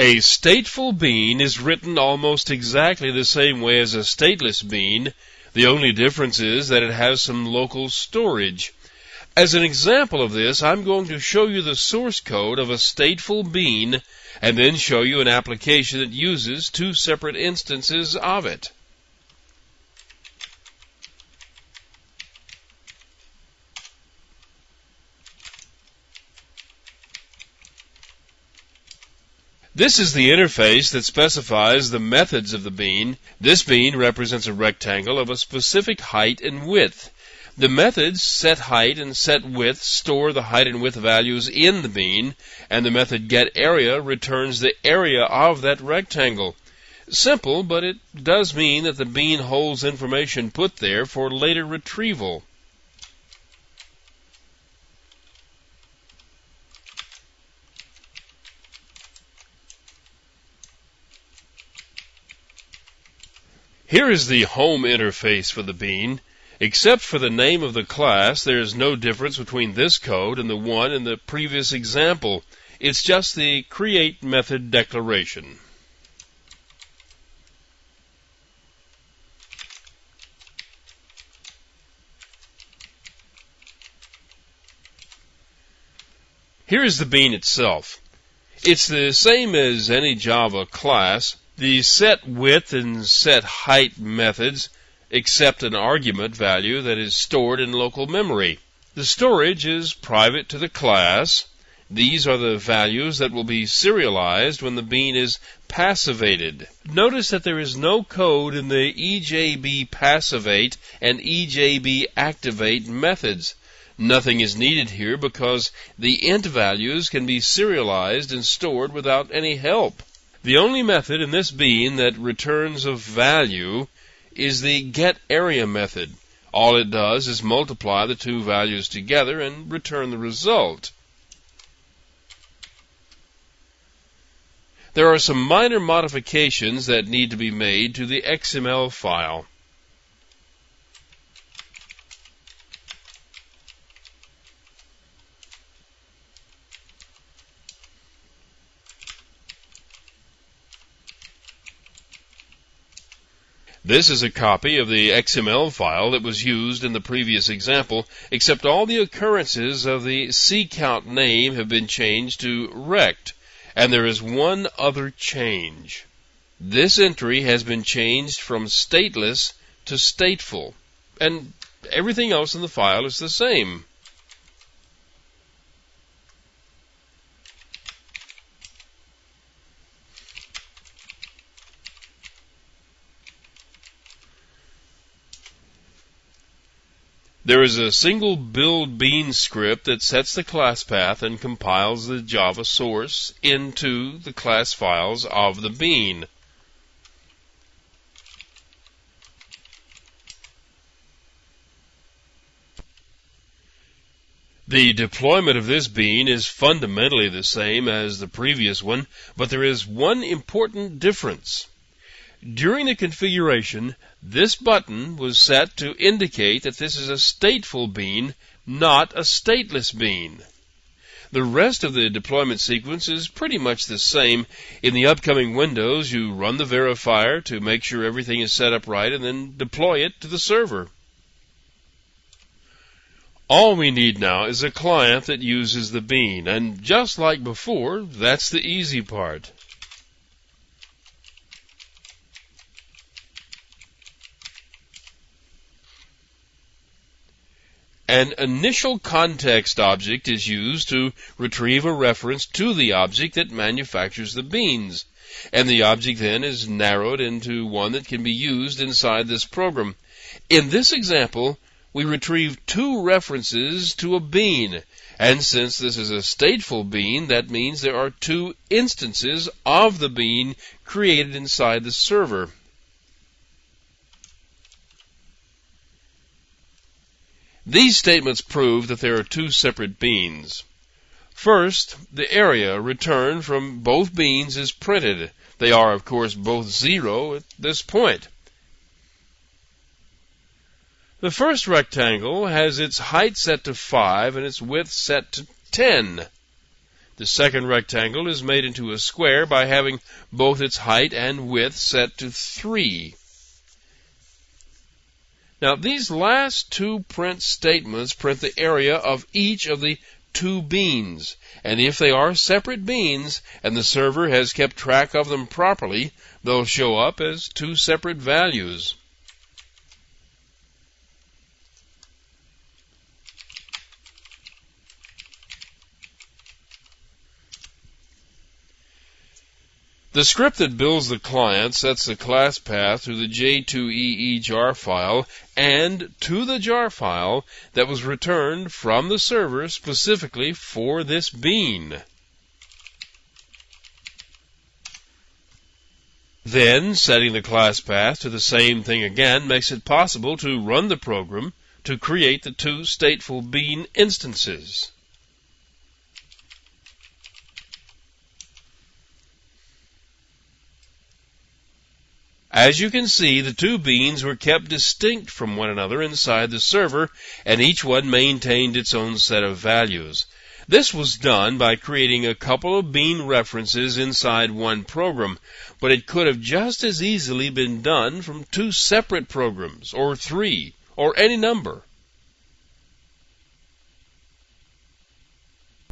A stateful bean is written almost exactly the same way as a stateless bean. The only difference is that it has some local storage. As an example of this, I'm going to show you the source code of a stateful bean and then show you an application that uses two separate instances of it. This is the interface that specifies the methods of the bean. This bean represents a rectangle of a specific height and width. The methods setHeight and setWidth store the height and width values in the bean, and the method getArea returns the area of that rectangle. Simple, but it does mean that the bean holds information put there for later retrieval. Here is the home interface for the bean. Except for the name of the class, there is no difference between this code and the one in the previous example. It's just the create method declaration. Here is the bean itself. It's the same as any Java class. The setWidth and setHeight methods accept an argument value that is stored in local memory. The storage is private to the class. These are the values that will be serialized when the bean is passivated. Notice that there is no code in the EJB passivate and EJB activate methods. Nothing is needed here because the int values can be serialized and stored without any help. The only method in this bean that returns a value is the getArea method. All it does is multiply the two values together and return the result. There are some minor modifications that need to be made to the XML file. This is a copy of the XML file that was used in the previous example, except all the occurrences of the ccount name have been changed to rect, and there is one other change. This entry has been changed from stateless to stateful, and everything else in the file is the same. There is a single build bean script that sets the class path and compiles the Java source into the class files of the bean. The deployment of this bean is fundamentally the same as the previous one, but there is one important difference. During the configuration, this button was set to indicate that this is a stateful bean, not a stateless bean. The rest of the deployment sequence is pretty much the same. In the upcoming windows, you run the verifier to make sure everything is set up right and then deploy it to the server. All we need now is a client that uses the bean, and just like before, that's the easy part. An initial context object is used to retrieve a reference to the object that manufactures the beans, and the object then is narrowed into one that can be used inside this program. In this example, we retrieve two references to a bean, and since this is a stateful bean, that means there are two instances of the bean created inside the server. These statements prove that there are two separate beans. First, the area returned from both beans is printed. They are, of course, both 0 at this point. The first rectangle has its height set to 5 and its width set to 10. The second rectangle is made into a square by having both its height and width set to 3. Now, these last two print statements print the area of each of the two beans, and if they are separate beans and the server has kept track of them properly, they'll show up as two separate values. The script that builds the client sets the class path to the J2EE jar file and to the jar file that was returned from the server specifically for this bean. Then, setting the class path to the same thing again makes it possible to run the program to create the two stateful bean instances. As you can see, the two beans were kept distinct from one another inside the server, and each one maintained its own set of values. This was done by creating a couple of bean references inside one program, but it could have just as easily been done from two separate programs, or 3, or any number.